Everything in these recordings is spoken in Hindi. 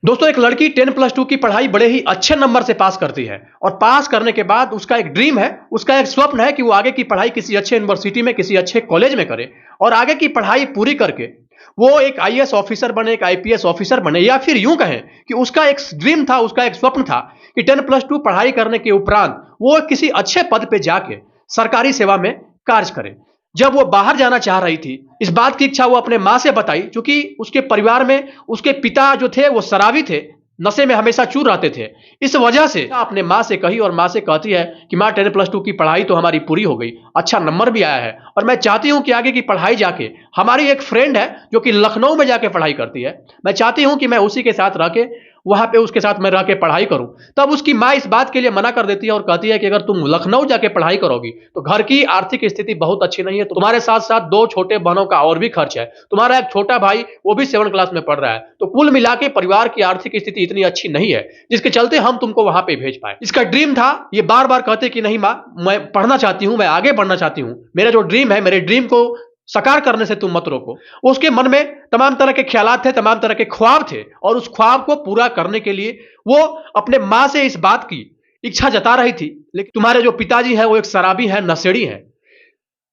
दोस्तों, एक लड़की 10+2 की पढ़ाई बड़े ही अच्छे नंबर से पास करती है और पास करने के बाद उसका एक ड्रीम है, उसका एक स्वप्न है कि वो आगे की पढ़ाई किसी अच्छे यूनिवर्सिटी में, किसी अच्छे कॉलेज में करे और आगे की पढ़ाई पूरी करके वो एक आईएएस ऑफिसर बने, एक आईपीएस ऑफिसर बने, या फिर यूं कहें कि उसका एक ड्रीम था, उसका एक स्वप्न था कि 10+2 पढ़ाई करने के उपरांत वो किसी अच्छे पद पे जाके सरकारी सेवा में कार्य करे। जब वो बाहर जाना चाह रही थी, इस बात की इच्छा वो अपने माँ से बताई, क्योंकि उसके परिवार में उसके पिता जो थे वो शराबी थे, नशे में हमेशा चूर रहते थे। इस वजह से अपने माँ से कही और माँ से कहती है कि माँ, 10+2 की पढ़ाई तो हमारी पूरी हो गई, अच्छा नंबर भी आया है और मैं चाहती हूँ कि आगे की पढ़ाई जाके, हमारी एक फ्रेंड है जो कि लखनऊ में जाके पढ़ाई करती है, मैं चाहती हूँ कि मैं उसी के साथ रह के, वहां पे उसके साथ मैं रह के पढ़ाई करूं। तब उसकी माँ इस बात के लिए मना कर देती है और कहती है कि अगर तुम लखनऊ जाके पढ़ाई करोगी तो घर की आर्थिक स्थिति बहुत अच्छी नहीं है, तुम्हारे साथ साथ दो छोटे बहनों का और भी खर्च है, तुम्हारा एक छोटा भाई वो भी 7 क्लास में पढ़ रहा है, तो कुल मिला के परिवार की आर्थिक स्थिति इतनी अच्छी नहीं है जिसके चलते हम तुमको वहां पे भेज पाए। इसका ड्रीम था, ये बार बार कहते कि नहीं माँ, मैं पढ़ना चाहती हूँ, मैं आगे बढ़ना चाहती हूँ, मेरा जो ड्रीम है, मेरे ड्रीम को साकार करने से तुम मत रोको। उसके मन में तमाम तरह के ख्यालात थे, तमाम तरह के ख्वाब थे और उस ख्वाब को पूरा करने के लिए वो अपने माँ से इस बात की इच्छा जता रही थी। लेकिन तुम्हारे जो पिताजी हैं वो एक शराबी हैं, नशेड़ी हैं।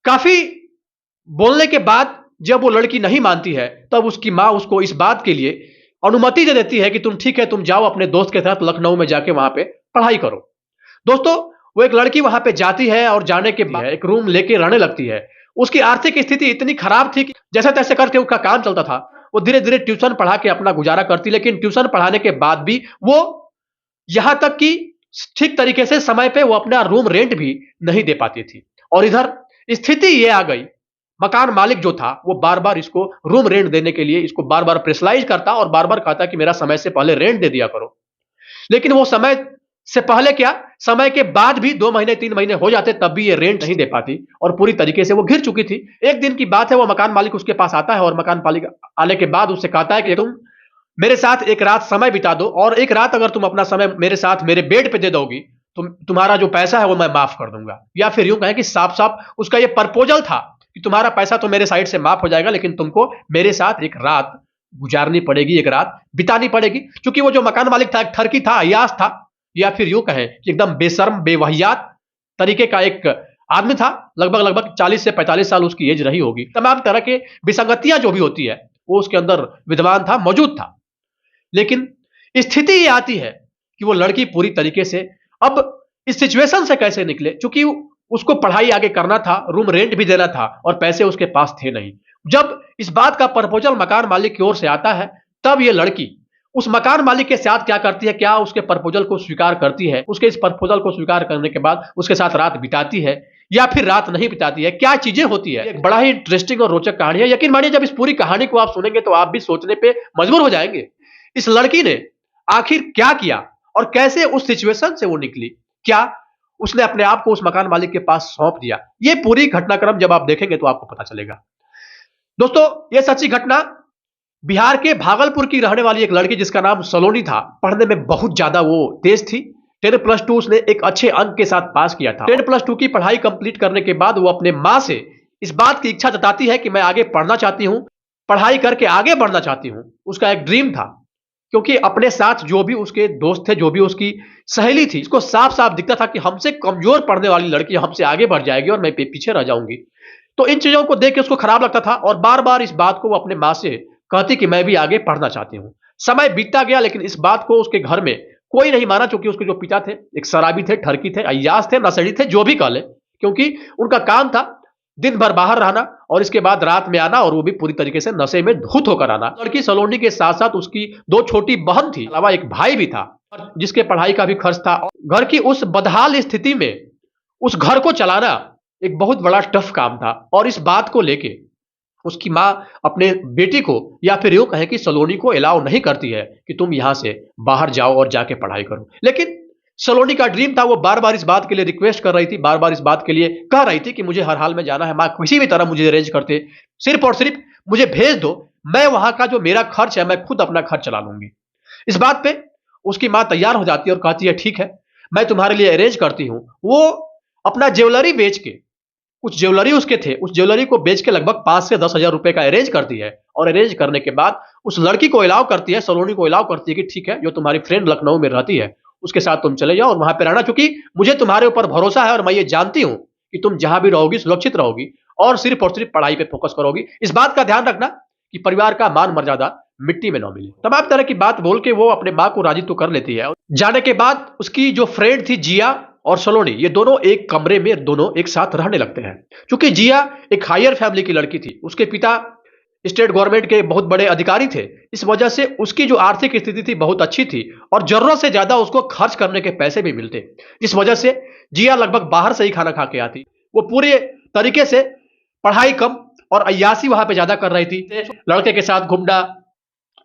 काफी बोलने के बाद जब वो लड़की नहीं मानती है, तब उसकी माँ उसको इस बात के लिए अनुमति दे देती है कि तुम ठीक है, तुम जाओ अपने दोस्त के साथ लखनऊ में जाके वहां पे पढ़ाई करो। दोस्तों, वो एक लड़की वहां पे जाती है और जाने के बाद एक रूम लेके रहने लगती है। उसकी आर्थिक स्थिति इतनी खराब थी कि जैसे तैसे करके उसका काम चलता था। वो धीरे धीरे ट्यूशन पढ़ा के अपना गुजारा करती, लेकिन ट्यूशन पढ़ाने के बाद भी वो यहां तक कि ठीक तरीके से समय पे वो अपना रूम रेंट भी नहीं दे पाती थी। और इधर स्थिति ये आ गई, मकान मालिक जो था वो बार बार इसको रूम रेंट देने के लिए इसको बार बार प्रेशराइज करता और बार बार कहता कि मेरा समय से पहले रेंट दे दिया करो। लेकिन वो समय से पहले क्या, समय के बाद भी 2 महीने 3 महीने हो जाते तब भी ये रेंट नहीं दे पाती और पूरी तरीके से वो घिर चुकी थी। एक दिन की बात है, वो मकान मालिक उसके पास आता है और मकान मालिक आने के बाद उससे कहता है कि तुम मेरे साथ एक रात समय बिता दो और एक रात अगर तुम अपना समय मेरे साथ मेरे बेड पे दे दोगी, तुम्हारा जो पैसा है वो मैं माफ कर दूंगा। या फिर यूं कहें कि साफ साफ उसका ये प्रपोजल था कि तुम्हारा पैसा तो मेरे साइड से माफ हो जाएगा, लेकिन तुमको मेरे साथ एक रात गुजारनी पड़ेगी, एक रात बितानी पड़ेगी। क्योंकि वो जो मकान मालिक था एक ठरकी था, अय्याश था, या फिर यूं कहें कि एकदम बेशर्म बेवहियात तरीके का एक आदमी था। लगभग लगभग 40 से 45 साल उसकी एज रही होगी। तमाम तरह के विसंगतियां जो भी होती है वो उसके अंदर विद्यमान था, मौजूद था। लेकिन स्थिति ये आती है कि वो लड़की पूरी तरीके से अब इस सिचुएशन से कैसे निकले, क्योंकि उसको पढ़ाई आगे करना था, रूम रेंट भी देना था और पैसे उसके पास थे नहीं। जब इस बात का प्रपोजल मकान मालिक की ओर से आता है, तब ये लड़की उस मकान मालिक के साथ क्या करती है, क्या उसके प्रपोजल को स्वीकार करती है, उसके इस प्रपोजल को स्वीकार करने के बाद उसके साथ रात बिताती है या फिर रात नहीं बिताती है, क्या चीजें होती है। एक बड़ा ही इंटरेस्टिंग और रोचक कहानी है। यकीन मानिए, जब इस पूरी कहानी को आप सुनेंगे तो आप भी सोचने पे मजबूर हो जाएंगे। इस लड़की ने आखिर क्या किया और कैसे उस सिचुएशन से वो निकली, क्या उसने अपने आप को उस मकान मालिक के पास सौंप दिया, ये पूरी घटनाक्रम जब आप देखेंगे तो आपको पता चलेगा। दोस्तों, ये सच्ची घटना बिहार के भागलपुर की रहने वाली एक लड़की जिसका नाम सलोनी था, पढ़ने में बहुत ज्यादा वो तेज थी। 10+2 उसने एक अच्छे अंक के साथ पास किया था। 10+2 की पढ़ाई कंप्लीट करने के बाद वो अपने माँ से इस बात की इच्छा जताती है कि मैं आगे पढ़ना चाहती हूँ, पढ़ाई करके आगे बढ़ना चाहती हूँ। उसका एक ड्रीम था, क्योंकि अपने साथ जो भी उसके दोस्त थे, जो भी उसकी सहेली थी, इसको साफ साफ दिखता था कि हमसे कमजोर पढ़ने वाली लड़की हमसे आगे बढ़ जाएगी और मैं पीछे रह जाऊंगी। तो इन चीजों को देख के उसको खराब लगता था और बार बार इस बात को वो अपने माँ से कहती कि मैं भी आगे पढ़ना चाहती हूँ। समय बीतता गया, लेकिन इस बात को उसके घर में कोई नहीं माना, क्योंकि उसके जो पिता थे एक शराबी थे, ठरकी थे, अय्याश थे, नशेड़ी थे, जो भी कह ले। क्योंकि उनका काम था दिन भर बाहर रहना और इसके बाद रात में आना, और वो भी पूरी तरीके से नशे में धुत होकर आना। लड़की सलोनी के साथ साथ उसकी 2 छोटी बहन थी, अलावा एक भाई भी था जिसके पढ़ाई का भी खर्च था। घर की उस बदहाल स्थिति में उस घर को चलाना एक बहुत बड़ा टफ काम था। और इस बात को लेके उसकी माँ अपने बेटी को, या फिर यूं कहें कि सलोनी को, अलाउ नहीं करती है कि तुम यहां से बाहर जाओ और जाके पढ़ाई करो। लेकिन सलोनी का ड्रीम था, वो बार बार इस बात के लिए रिक्वेस्ट कर रही थी, बार बार इस बात के लिए कह रही थी कि मुझे हर हाल में जाना है, माँ किसी भी तरह मुझे अरेंज करते, सिर्फ और सिर्फ मुझे भेज दो, मैं वहां का जो मेरा खर्च है मैं खुद अपना खर्च चला लूंगी। इस बात पे उसकी माँ तैयार हो जाती है और कहती है ठीक है, मैं तुम्हारे लिए अरेंज करती हूं। वो अपना ज्वेलरी बेच के कुछ ज्वेलरी उसके थे, उस ज्वेलरी को बेच के लगभग 5 से 10 हजार रुपए का अरेंज करती है। और अरेंज करने के बाद उस लड़की को अलाउ करती है, सलोनी को अलाउ करती है कि ठीक है, जो तुम्हारी फ्रेंड लखनऊ में रहती है उसके साथ तुम चले जाओ और वहां पे रहना, क्योंकि मुझे तुम्हारे ऊपर भरोसा है और मैं ये जानती हूं कि तुम जहां भी रहोगी सुरक्षित रहोगी और सिर्फ पढ़ाई पे फोकस करोगी। इस बात का ध्यान रखना कि परिवार का मान मर्यादा मिट्टी में न मिले। तमाम तरह की बात बोल के वो अपने माँ को राजी तो कर लेती है। जाने के बाद उसकी जो फ्रेंड थी जिया और सलोनी, ये दोनों एक कमरे में दोनों एक साथ रहने लगते हैं। क्योंकि जिया एक हायर फैमिली की लड़की थी, उसके पिता स्टेट गवर्नमेंट के बहुत बड़े अधिकारी थे, इस वजह से उसकी जो आर्थिक स्थिति थी बहुत अच्छी थी और जरूरत से ज्यादा उसको खर्च करने के पैसे भी मिलते, जिस वजह से जिया लगभग बाहर से ही खाना खा के आती। वो पूरे तरीके से पढ़ाई कम और अय्यासी वहां पे ज्यादा कर रही थी। लड़के के साथ घूमना,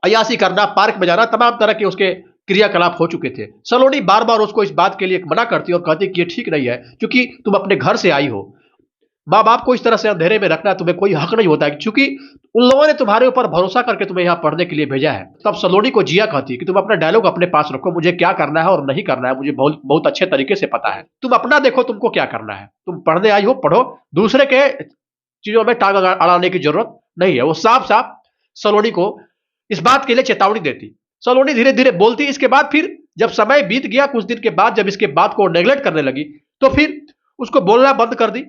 अय्यासी करना, पार्क में जाना, तमाम तरह के उसके क्रियाकलाप हो चुके थे। सलोनी बार बार उसको इस बात के लिए मना करती और कहती कि ये ठीक नहीं है, क्योंकि तुम अपने घर से आई हो, माँ बाप को इस तरह से अंधेरे में रखना तुम्हें कोई हक नहीं होता है, क्योंकि उन लोगों ने तुम्हारे ऊपर भरोसा करके तुम्हें यहाँ पढ़ने के लिए भेजा है। तब सलोनी को जिया कहती कि तुम अपना डायलॉग अपने पास रखो, मुझे क्या करना है और नहीं करना है मुझे बहुत बहुत अच्छे तरीके से पता है। तुम अपना देखो, तुमको क्या करना है, तुम पढ़ने आई हो पढ़ो, दूसरे के चीजों में टांग अड़ाने की जरूरत नहीं है। वो साफ साफ सलोनी को इस बात के लिए चेतावनी देती। सलोनी धीरे धीरे बोलती। इसके बाद फिर जब समय बीत गया, कुछ दिन के बाद जब इसके बात को नेगलेक्ट करने लगी, तो फिर उसको बोलना बंद कर दी।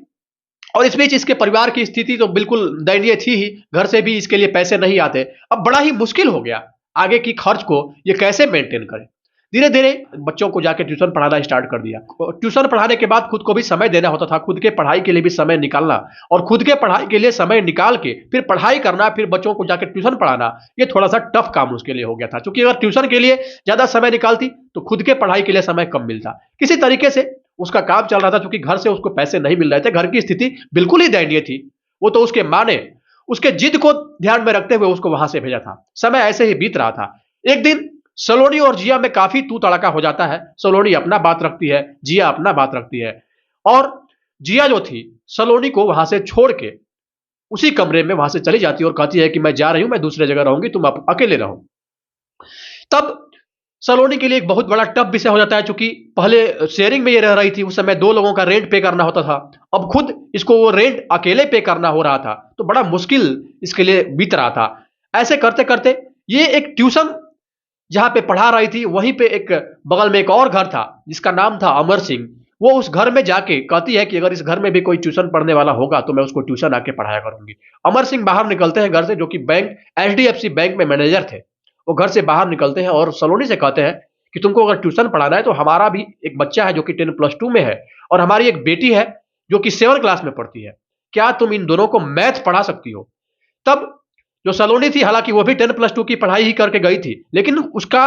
और इस बीच इसके परिवार की स्थिति तो बिल्कुल दयनीय थी ही, घर से भी इसके लिए पैसे नहीं आते। अब बड़ा ही मुश्किल हो गया आगे की खर्च को ये कैसे मेंटेन करे। धीरे धीरे बच्चों को जाके ट्यूशन पढ़ाना स्टार्ट कर दिया। ट्यूशन पढ़ाने के बाद खुद को भी समय देना होता था, खुद के पढ़ाई के लिए भी समय निकालना, और खुद के पढ़ाई के लिए समय निकाल के फिर पढ़ाई करना, फिर बच्चों को जाके ट्यूशन पढ़ाना, ये थोड़ा सा टफ काम उसके लिए हो गया था। क्योंकि अगर ट्यूशन के लिए ज्यादा समय निकालती तो खुद के पढ़ाई के लिए समय कम मिलता। किसी तरीके से उसका काम चल रहा था, क्योंकि घर से उसको पैसे नहीं मिल रहे थे, घर की स्थिति बिल्कुल ही दयनीय थी। वो तो उसके माँ ने उसके जिद को ध्यान में रखते हुए उसको वहां से भेजा था। समय ऐसे ही बीत रहा था। एक दिन सलोनी और जिया में काफी तू तड़का हो जाता है। सलोनी अपना बात रखती है, जिया अपना बात रखती है, और जिया जो थी सलोनी को वहां से छोड़ के उसी कमरे में वहां से चली जाती है और कहती है कि मैं जा रही हूं, मैं दूसरे जगह रहूंगी, तुम अकेले रहो। तब सलोनी के लिए एक बहुत बड़ा टफ विषय हो जाता है, क्योंकि पहले शेयरिंग में ये रह रही थी, उस समय 2 लोगों का रेंट पे करना होता था, अब खुद इसको वो रेंट अकेले पे करना हो रहा था, तो बड़ा मुश्किल इसके लिए बीत रहा था। ऐसे करते करते ये एक ट्यूशन जहां पे पढ़ा रही थी, वहीं पे एक बगल में एक और घर था जिसका नाम था अमर सिंह। वो उस घर में जाके कहती है कि अगर इस घर में भी कोई ट्यूशन पढ़ने वाला होगा तो मैं उसको ट्यूशन आके पढ़ाया करूंगी। अमर सिंह बाहर निकलते हैं घर से, जो कि बैंक HDFC बैंक में मैनेजर थे। वो घर से बाहर निकलते हैं और सलोनी से कहते हैं कि तुमको अगर ट्यूशन पढ़ाना है तो हमारा भी एक बच्चा है जो कि 10+2 में है, और हमारी एक बेटी है जो कि 7 क्लास में पढ़ती है, क्या तुम इन दोनों को मैथ पढ़ा सकती हो। तब जो सलोनी थी, हालांकि वो भी 10+2 की पढ़ाई ही करके गई थी, लेकिन उसका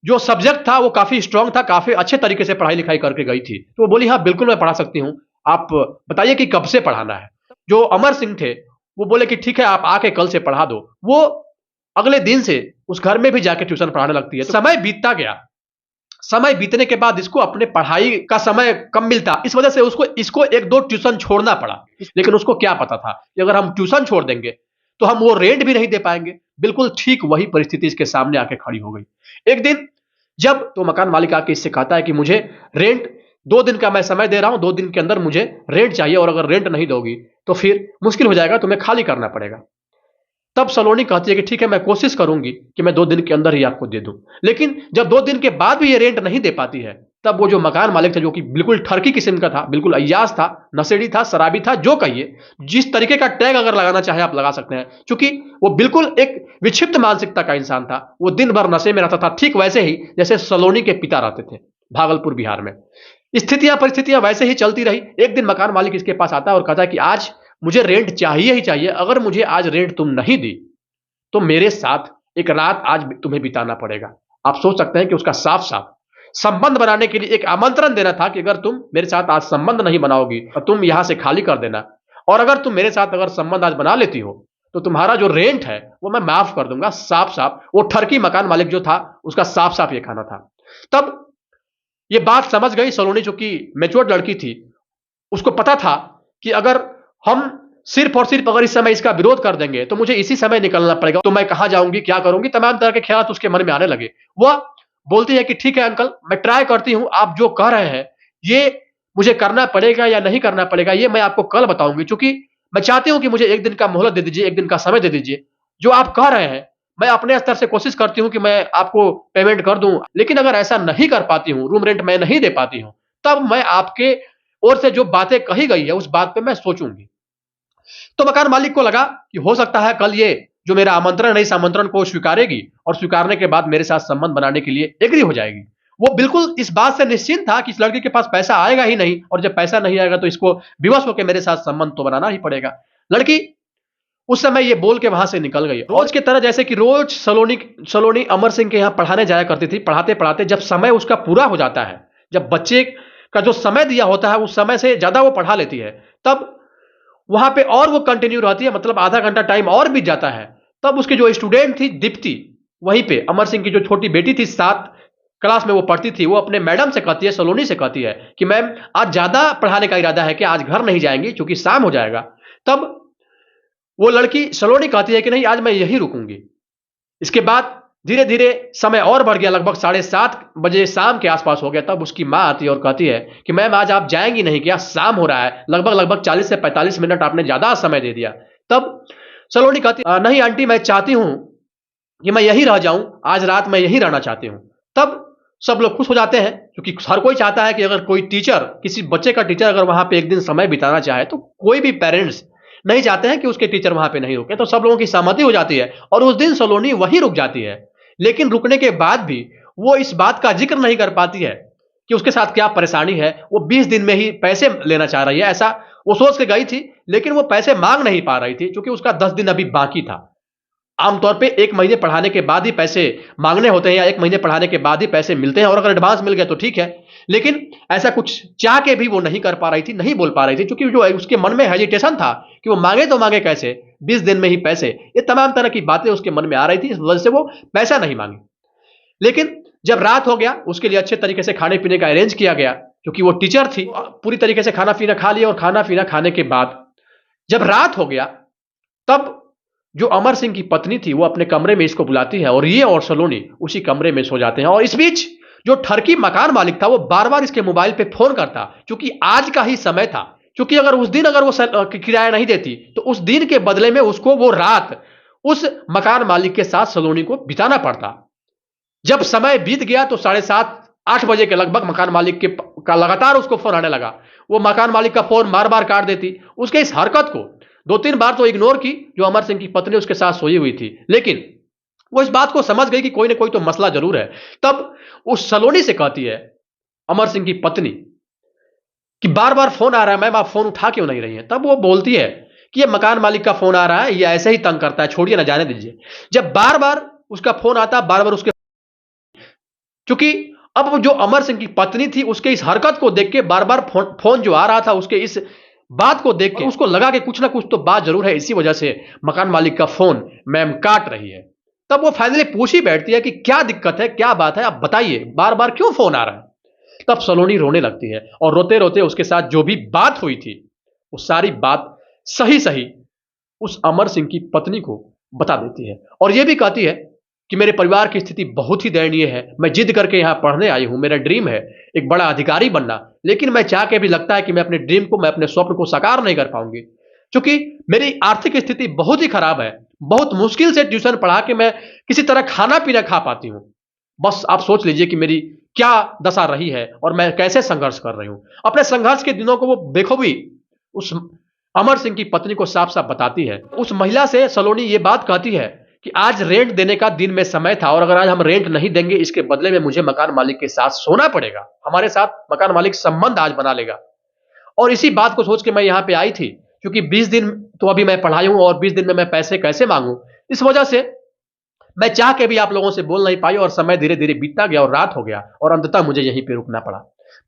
जो सब्जेक्ट था वो काफी स्ट्रांग था, काफी अच्छे तरीके से पढ़ाई लिखाई करके गई थी। तो वो बोली हाँ बिल्कुल मैं पढ़ा सकती हूँ, आप बताइए कि कब से पढ़ाना है। जो अमर सिंह थे वो बोले कि ठीक है आप आके कल से पढ़ा दो। वो अगले दिन से उस घर में भी जाके ट्यूशन पढ़ाने लगती है। समय बीतता गया। समय बीतने के बाद इसको अपने पढ़ाई का समय कम मिलता, इस वजह से इसको 1-2 ट्यूशन छोड़ना पड़ा। लेकिन उसको क्या पता था कि अगर हम ट्यूशन छोड़ देंगे तो हम वो रेंट भी नहीं दे पाएंगे। बिल्कुल ठीक वही परिस्थिति इसके सामने आके खड़ी हो गई। एक दिन जब तो मकान मालिक आके इससे कहता है कि मुझे रेंट 2 दिन का मैं समय दे रहा हूं, 2 दिन के अंदर मुझे रेंट चाहिए, और अगर रेंट नहीं दोगी तो फिर मुश्किल हो जाएगा, तुम्हें खाली करना पड़ेगा। तब सलोनी कहती है कि ठीक है मैं कोशिश करूंगी कि मैं 2 दिन के अंदर ही आपको दे दूं। लेकिन जब 2 दिन के बाद भी ये रेंट नहीं दे पाती है, तब वो जो मकान मालिक था, जो कि बिल्कुल ठरकी किस्म का था, बिल्कुल अय्याश था, नशेड़ी था, शराबी था, जो कहिए, जिस तरीके का टैग अगर लगाना चाहे आप लगा सकते हैं, क्योंकि वो बिल्कुल एक विक्षिप्त मानसिकता का इंसान था। वो दिन भर नशे में रहता था, ठीक वैसे ही जैसे सलोनी के पिता रहते थे भागलपुर बिहार में। स्थितियां परिस्थितियां वैसे ही चलती रही। एक दिन मकान मालिक इसके पास आता है और कहता है कि आज मुझे रेंट चाहिए ही चाहिए, अगर मुझे आज रेंट तुम नहीं दी तो मेरे साथ एक रात आज तुम्हें बिताना पड़ेगा। आप सोच सकते हैं कि उसका साफ साफ संबंध बनाने के लिए एक आमंत्रण देना था कि अगर तुम मेरे साथ आज संबंध नहीं बनाओगी तो तुम यहां से खाली कर देना, और अगर तुम मेरे साथ अगर संबंध आज बना लेती हो तो तुम्हारा जो रेंट है वो मैं माफ कर दूंगा। साफ साफ वो ठरकी मकान मालिक जो था उसका साफ साफ ये खाना था। तब ये बात समझ गई सलोनी, जो कि मैच्योर लड़की थी, उसको पता था कि अगर हम सिर्फ और सिर्फ अगर इस समय इसका विरोध कर देंगे तो मुझे इसी समय निकलना पड़ेगा, तो मैं कहां जाऊंगी, क्या करूंगी, तमाम तरह के ख्याल उसके मन में आने लगे। वह बोलती है कि ठीक है अंकल, मैं ट्राई करती हूं, आप जो कह रहे हैं ये मुझे करना पड़ेगा या नहीं करना पड़ेगा ये मैं आपको कल बताऊंगी, क्योंकि मैं चाहती हूं कि मुझे एक दिन का मोहलत दे दीजिए, एक दिन का समय दे दीजिए। जो आप कह रहे हैं, मैं अपने स्तर से कोशिश करती हूं कि मैं आपको पेमेंट कर दूं, लेकिन अगर ऐसा नहीं कर पाती हूं, रूम रेंट मैं नहीं दे पाती हूं, तब मैं आपके ओर से जो बातें कही गई है उस बात पे मैं सोचूंगी। तो मकान मालिक को लगा कि हो सकता है कल ये जो मेरा आमंत्रण है, इस आमंत्रण को स्वीकारेगी और स्वीकारने के बाद मेरे साथ संबंध बनाने के लिए एग्री हो जाएगी। वो बिल्कुल इस बात से निश्चिंत था कि इस लड़की के पास पैसा आएगा ही नहीं, और जब पैसा नहीं आएगा तो इसको विवश होकर मेरे साथ संबंध तो बनाना ही पड़ेगा। लड़की उस समय ये बोल के वहां से निकल गई। रोज की तरह जैसे कि रोज सलोनी अमर सिंह के यहाँ पढ़ाने जाया करती थी। पढ़ाते पढ़ाते जब समय उसका पूरा हो जाता है, जब बच्चे का जो समय दिया होता है उस समय से ज्यादा वो पढ़ा लेती है, तब वहां पे और वो कंटिन्यू रहती है, मतलब आधा घंटा टाइम और बीत जाता है। तब उसकी जो स्टूडेंट थी दीप्ति, वहीं पे अमर सिंह की जो छोटी बेटी थी, 7 क्लास में वो पढ़ती थी, वो अपने मैडम से कहती है, सलोनी से कहती है कि मैम आज ज्यादा पढ़ाने का इरादा है कि आज घर नहीं जाएंगी क्योंकि शाम हो जाएगा। तब वो लड़की सलोनी कहती है कि नहीं, आज मैं यहीं रुकूंगी। इसके बाद धीरे धीरे समय और बढ़ गया, लगभग 7:30 बजे शाम के आसपास हो गया। तब उसकी माँ आती है और कहती है कि मैम आज आप जाएंगी नहीं क्या, शाम हो रहा है, लगभग 40 से 45 मिनट आपने ज्यादा समय दे दिया। तब सलोनी कहती नहीं आंटी, मैं चाहती हूं कि मैं यहीं रह जाऊं, आज रात मैं यहीं रहना चाहती हूं। तब सब लोग खुश हो जाते हैं, क्योंकि हर कोई चाहता है कि अगर कोई टीचर, किसी बच्चे का टीचर अगर वहां पे एक दिन समय बिताना चाहे, तो कोई भी पेरेंट्स नहीं चाहते हैं कि उसके टीचर वहां पे नहीं रुके। तो सब लोगों की सहमति हो जाती है और उस दिन सलोनी वहीं रुक जाती है। लेकिन रुकने के बाद भी वो इस बात का जिक्र नहीं कर पाती है कि उसके साथ क्या परेशानी है। वो 20 दिन में ही पैसे लेना चाह रही है, ऐसा वो सोच के गई थी, लेकिन वो पैसे मांग नहीं पा रही थी क्योंकि उसका 10 दिन अभी बाकी था। आमतौर पे 1 महीने पढ़ाने के बाद ही पैसे मांगने होते हैं, या 1 महीने पढ़ाने के बाद ही पैसे मिलते हैं, और अगर एडवांस मिल गया तो ठीक है। लेकिन ऐसा कुछ चाह के भी वो नहीं कर पा रही थी, नहीं बोल पा रही थी, क्योंकि जो उसके मन में हेजिटेशन था कि वो मांगे तो मांगे कैसे, 20 दिन में ही पैसे, ये तमाम तरह की बातें उसके मन में आ रही थी। इस वजह से वो पैसा नहीं मांगी। लेकिन जब रात हो गया, उसके लिए अच्छे तरीके से खाने पीने का अरेंज किया गया, क्योंकि वो टीचर थी। पूरी तरीके से खाना पीना खा लिया, और खाना पीना खाने के बाद जब रात हो गया, तब जो अमर सिंह की पत्नी थी वो अपने कमरे में इसको बुलाती है, और ये और सलोनी उसी कमरे में सो जाते हैं। और इस बीच जो ठरकी मकान मालिक था वो बार बार इसके मोबाइल पे फोन करता, क्योंकि आज का ही समय था। क्योंकि अगर उस दिन अगर वो किराया नहीं देती तो उस दिन के बदले में उसको वो रात उस मकान मालिक के साथ सलोनी को बिताना पड़ता। जब समय बीत गया तो 7:30-8 बजे के लगभग मकान मालिक का लगातार उसको फोन आने लगा। वो मकान मालिक का फोन बार बार काट देती। उसके इस हरकत को 2-3 बार तो इग्नोर की, जो अमर सिंह की पत्नी उसके साथ सोई हुई थी, लेकिन वो इस बात को समझ गई कि कोई ना कोई तो मसला जरूर है। तब उस सलोनी से कहती है अमर सिंह की पत्नी कि बार बार फोन आ रहा है मैम, आप फोन उठा क्यों नहीं रही हैं। तब वो बोलती है कि ये मकान मालिक का फोन आ रहा है, ये ऐसे ही तंग करता है, छोड़िए ना, जाने दीजिए। जब बार बार उसका फोन आता, बार बार उसके, क्योंकि अब जो अमर सिंह की पत्नी थी उसके इस हरकत को देख के, बार बार फोन जो आ रहा था उसके इस बात को देख के उसको लगा कि कुछ ना कुछ तो बात जरूर है, इसी वजह से मकान मालिक का फोन मैम काट रही है। तब वो फाइनली पूछ ही बैठती है कि क्या दिक्कत है, क्या बात है, आप बताइए, बार बार क्यों फोन आ रहा है। तब सलोनी रोने लगती है, और रोते रोते उसके साथ जो भी बात हुई थी वो सारी बात सही सही उस अमर सिंह की पत्नी को बता देती है। और यह भी कहती है कि मेरे परिवार की स्थिति बहुत ही दयनीय है, मैं जिद करके यहां पढ़ने आई हूं, मेरा ड्रीम है एक बड़ा अधिकारी बनना, लेकिन मैं चाह के भी लगता है कि मैं अपने ड्रीम को, मैं अपने स्वप्न को साकार नहीं कर पाऊंगी, क्योंकि मेरी आर्थिक स्थिति बहुत ही खराब है। बहुत मुश्किल से ट्यूशन पढ़ा के मैं किसी तरह खाना पीना खा पाती हूं। बस आप सोच लीजिए कि मेरी क्या दशा रही है और मैं कैसे संघर्ष कर रही हूं। अपने संघर्ष के दिनों को वो बेखूबी उस अमर सिंह की पत्नी को साफ साफ बताती है। उस महिला से सलोनी ये बात कहती है कि आज रेंट देने का दिन में समय था, और अगर आज हम रेंट नहीं देंगे, इसके बदले में मुझे मकान मालिक के साथ सोना पड़ेगा, हमारे साथ मकान मालिक संबंध आज बना लेगा। और इसी बात को सोच के मैं यहां पे आई थी, क्योंकि 20 दिन तो अभी मैं पढ़ाई हूं, और 20 दिन में मैं पैसे कैसे मांगू। इस वजह से मैं चाह के भी आप लोगों से बोल नहीं पाई, और समय धीरे धीरे बीतता गया और रात हो गया, और अंततः मुझे यहीं पे रुकना पड़ा।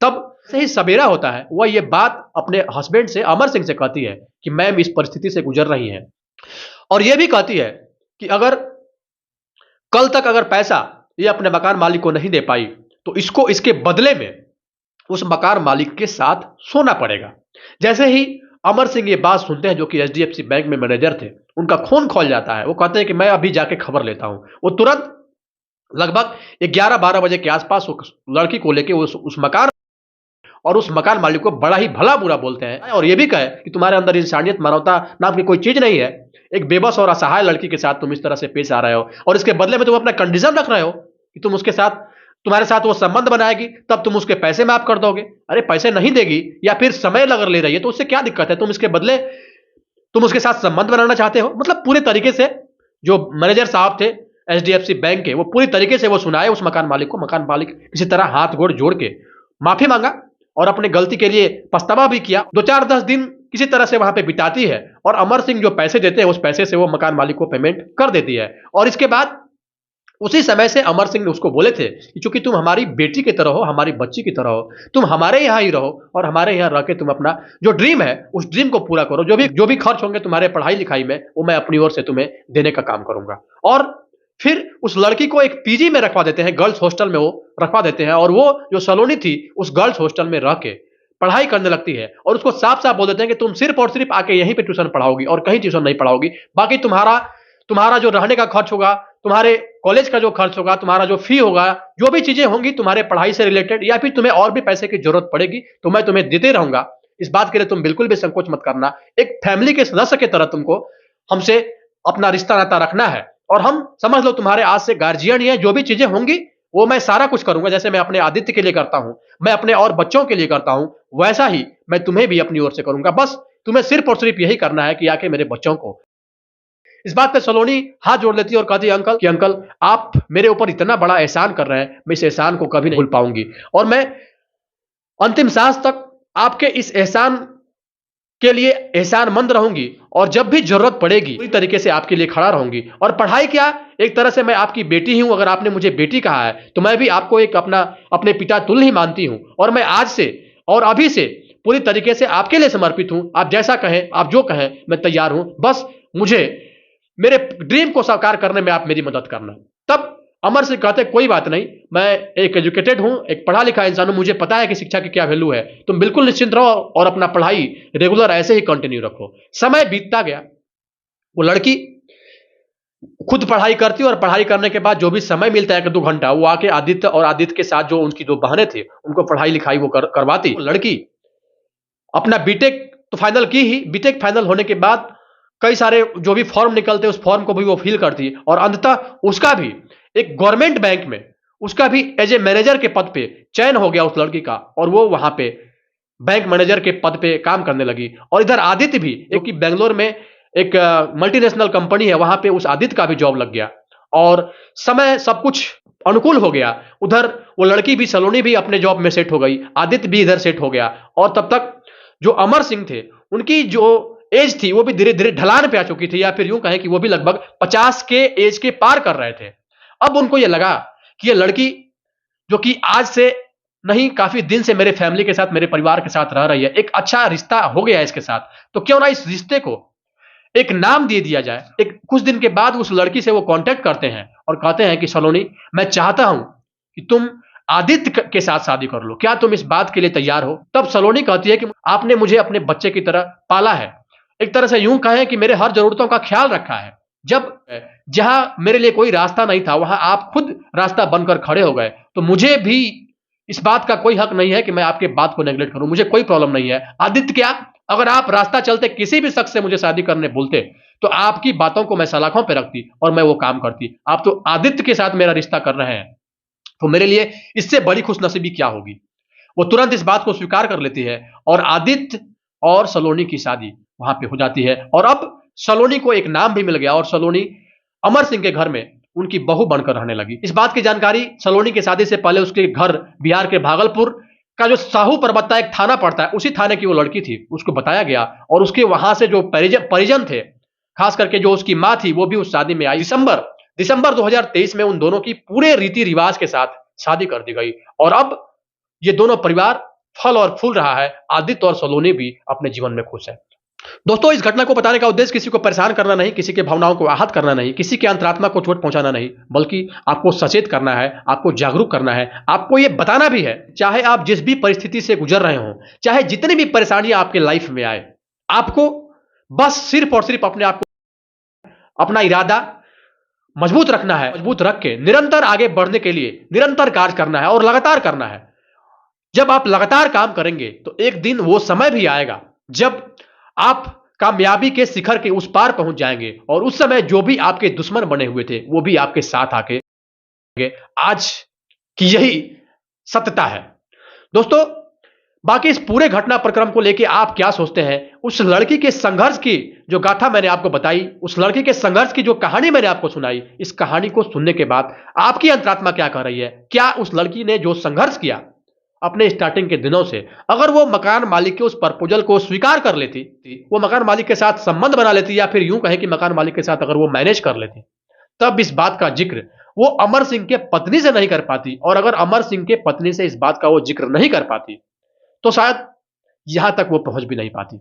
तब से ही सवेरा होता है, वह ये बात अपने हस्बैंड से, अमर सिंह से कहती है कि मैम इस परिस्थिति से गुजर रही हैं, और यह भी कहती है कि अगर कल तक अगर पैसा ये अपने मकान मालिक को नहीं दे पाई तो इसको इसके बदले में उस मकान मालिक के साथ सोना पड़ेगा। जैसे ही अमर सिंह ये बात सुनते हैं, जो कि एचडीएफसी बैंक में मैनेजर थे, उनका खून खौल जाता है। वो कहते हैं कि मैं अभी जाके खबर लेता हूं। वो तुरंत लगभग 11-12 बजे के आसपास उस लड़की को लेके उस मकान, और उस मकान मालिक को बड़ा ही भला बुरा बोलते हैं और ये भी कहे कि तुम्हारे अंदर इंसानियत मानवता नाम की कोई चीज नहीं है। एक बेबस और असहाय लड़की के साथ तुम इस तरह से पेश आ रहे हो और इसके बदले में तुम अपना कंडीशन रख रहे हो कि तुम उसके साथ, तुम्हारे साथ वो संबंध बनाएगी तब तुम उसके पैसे माफ कर दोगे। अरे पैसे नहीं देगी या फिर समय अगर ले रही है तो उससे क्या दिक्कत है? तुम इसके बदले तुम उसके साथ संबंध बनाना चाहते हो। मतलब पूरे तरीके से जो मैनेजर साहब थे एचडीएफसी बैंक के, वो पूरी तरीके से वो सुनाए उस मकान मालिक को। मकान मालिक किसी तरह हाथ गोड़ जोड़ के माफी मांगा और अपनी गलती के लिए पछतावा भी किया। 2-4-10 दिन किसी तरह से वहां पे बिताती है और अमर सिंह जो पैसे देते हैं उस पैसे से वो मकान मालिक को पेमेंट कर देती है। और इसके बाद उसी समय से अमर सिंह ने उसको बोले थे कि चूंकि तुम हमारी बेटी की तरह हो, हमारी बच्ची की तरह हो, तुम हमारे यहाँ ही रहो और हमारे यहाँ रह के तुम अपना जो ड्रीम है उस ड्रीम को पूरा करो। जो भी खर्च होंगे तुम्हारे पढ़ाई लिखाई में वो मैं अपनी ओर से तुम्हें देने का काम करूंगा। और फिर उस लड़की को एक पीजी में रखवा देते हैं, गर्ल्स हॉस्टल में वो रखवा देते हैं और वो जो सलोनी थी उस गर्ल्स हॉस्टल में रह के पढ़ाई करने लगती है और उसको साफ साफ बोल देते हैं कि तुम सिर्फ और सिर्फ आके यहीं पे ट्यूशन पढ़ाओगी और कहीं ट्यूशन नहीं पढ़ाओगी। बाकी तुम्हारा जो रहने का खर्च होगा, तुम्हारे कॉलेज का जो खर्च होगा, तुम्हारा जो फी होगा, जो भी चीजें होंगी तुम्हारे पढ़ाई से रिलेटेड या फिर तुम्हें और भी पैसे की जरूरत पड़ेगी तो मैं तुम्हें देते रहूंगा। इस बात के लिए तुम बिल्कुल भी संकोच मत करना। एक फैमिली के सदस्य की तरह तुमको हमसे अपना रिश्ता नाता रखना है और हम समझ लो तुम्हारे आज से गार्जियन ही है। जो भी चीजें होंगी वो मैं सारा कुछ करूंगा, जैसे मैं अपने आदित्य के लिए करता हूं, मैं अपने और बच्चों के लिए करता हूं, वैसा ही मैं तुम्हें भी अपनी ओर से करूंगा। बस तुम्हें सिर्फ और सिर्फ यही करना है कि आके मेरे बच्चों को। इस बात पे सलोनी हाथ जोड़ लेती है और कहती है अंकल आप मेरे ऊपर इतना बड़ा एहसान कर रहे हैं, मैं इस एहसान को कभी नहीं भूल पाऊंगी और मैं अंतिम सांस तक आपके इस एहसान के लिए एहसानमंद रहूंगी और जब भी जरूरत पड़ेगी पूरी तरीके से आपके लिए खड़ा रहूंगी। और पढ़ाई क्या, एक तरह से मैं आपकी बेटी ही हूं। अगर आपने मुझे बेटी कहा है तो मैं भी आपको एक अपने पिता तुल्य ही मानती हूं और मैं आज से और अभी से पूरी तरीके से आपके लिए समर्पित हूं। आप जैसा कहें, आप जो कहें, मैं तैयार हूं। बस मुझे मेरे ड्रीम को साकार करने में आप मेरी मदद करना। तब अमर सिंह कहते कोई बात नहीं, मैं एक एजुकेटेड हूं, एक पढ़ा लिखा इंसान हूं, मुझे पता है कि शिक्षा की क्या वैल्यू है। तुम बिल्कुल निश्चिंत रहो और अपना पढ़ाई रेगुलर ऐसे ही कंटिन्यू रखो। समय बीतता गया, वो लड़की खुद पढ़ाई करती और पढ़ाई करने के बाद जो भी समय मिलता है 1-2 घंटा वो आके आदित्य और आदित्य के साथ जो उनकी 2 बहनें थी उनको पढ़ाई लिखाई वो करवाती। लड़की अपना बीटेक तो फाइनल की ही, बीटेक फाइनल होने के बाद कई सारे जो भी फॉर्म निकलते उस फॉर्म को भी वो फिल करती और अंततः उसका भी एक गवर्नमेंट बैंक में उसका भी एज ए मैनेजर के पद पे चयन हो गया उस लड़की का और वो वहां पे बैंक मैनेजर के पद पे काम करने लगी। और इधर आदित्य भी, जो कि बेंगलोर में एक मल्टीनेशनल कंपनी है, वहां पे उस आदित्य का भी जॉब लग गया और समय सब कुछ अनुकूल हो गया। उधर वो लड़की भी, सलोनी भी अपने जॉब में सेट हो गई, आदित्य भी इधर सेट हो गया और तब तक जो अमर सिंह थे उनकी जो एज थी वो भी धीरे धीरे ढलान पे आ चुकी थी या फिर यूं कहें कि वो भी लगभग 50 के एज के पार कर रहे थे। अब उनको ये लगा कि ये लड़की जो कि आज से नहीं काफी दिन से मेरे फैमिली के साथ, मेरे परिवार के साथ रह रही है, एक अच्छा रिश्ता हो गया है इसके साथ, तो क्यों ना इस रिश्ते को एक नाम दे दिया जाए। एक कुछ दिन के बाद उस लड़की से वो कांटेक्ट करते हैं और कहते हैं कि सलोनी, मैं चाहता हूं कि तुम आदित्य के साथ शादी कर लो, क्या तुम इस बात के लिए तैयार हो? तब सलोनी कहती है कि आपने मुझे अपने बच्चे की तरह पाला है, एक तरह से यूं कहें कि मेरे हर जरूरतों का ख्याल रखा है। जब जहां मेरे लिए कोई रास्ता नहीं था वहां आप खुद रास्ता बनकर खड़े हो गए, तो मुझे भी इस बात का कोई हक नहीं है कि मैं आपके बात को नेगलेक्ट करूं। मुझे कोई प्रॉब्लम नहीं है। आदित्य, क्या अगर आप रास्ता चलते किसी भी शख्स से मुझे शादी करने बोलते तो आपकी बातों को मैं सलाखों पर रखती और मैं वो काम करती। आप तो आदित्य के साथ मेरा रिश्ता कर रहे हैं, तो मेरे लिए इससे बड़ी खुशनसीबी क्या होगी। वो तुरंत इस बात को स्वीकार कर लेती है और आदित्य और सलोनी की शादी वहां पे हो जाती है। और अब सलोनी को एक नाम भी मिल गया और सलोनी अमर सिंह के घर में उनकी बहू बनकर रहने लगी। इस बात की जानकारी सलोनी की शादी से पहले उसके घर बिहार के भागलपुर का जो साहू परबत्ता एक थाना पड़ता है, उसी थाने की वो लड़की थी, उसको बताया गया और उसके वहां से जो परिजन थे, खास करके जो उसकी मां थी, वो भी उस शादी में आई। दिसंबर 2023 में उन दोनों की पूरे रीति रिवाज के साथ शादी कर दी गई और अब ये दोनों परिवार फल और फूल रहा है। आदित्य और सलोनी भी अपने जीवन में खुश है। दोस्तों, इस घटना को बताने का उद्देश्य किसी को परेशान करना नहीं, किसी के भावनाओं को आहत करना नहीं, किसी के अंतरात्मा को चोट पहुंचाना नहीं, बल्कि आपको सचेत करना है, आपको जागरूक करना है, आपको यह बताना भी है, चाहे आप जिस भी परिस्थिति से गुजर रहे हो, चाहे जितनी भी परेशानियां आपके लाइफ में आए, आपको बस सिर्फ और सिर्फ अपने आप को, अपना इरादा मजबूत रखना है। मजबूत रख के निरंतर आगे बढ़ने के लिए निरंतर कार्य करना है और लगातार करना है। जब आप लगातार काम करेंगे तो एक दिन वो समय भी आएगा जब आप कामयाबी के शिखर के उस पार पहुंच जाएंगे और उस समय जो भी आपके दुश्मन बने हुए थे वो भी आपके साथ आके आज की यही सत्यता है। दोस्तों, बाकी इस पूरे घटना प्रक्रम को लेके आप क्या सोचते हैं? उस लड़की के संघर्ष की जो गाथा मैंने आपको बताई, उस लड़की के संघर्ष की जो कहानी मैंने आपको सुनाई, इस कहानी को सुनने के बाद आपकी अंतरात्मा क्या कह रही है? क्या उस लड़की ने जो संघर्ष किया अपने स्टार्टिंग के दिनों से, अगर वो मकान मालिक के उस प्रपोजल को स्वीकार कर लेती, वो मकान मालिक के साथ संबंध बना लेती, या फिर यूं कहें कि मकान मालिक के साथ अगर वो मैनेज कर लेती, तब इस बात का जिक्र वो अमर सिंह के पत्नी से नहीं कर पाती, और अगर अमर सिंह के पत्नी से इस बात का वो जिक्र नहीं कर पाती तो शायद यहां तक वो पहुंच भी नहीं पाती।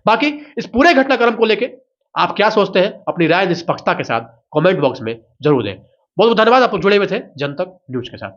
बाकी इस पूरे घटनाक्रम को लेके आप क्या सोचते हैं? अपनी राय निष्पक्षता के साथ कमेंट बॉक्स में जरूर दें। बहुत बहुत धन्यवाद, आप जुड़े हुए थे जनतक न्यूज के साथ।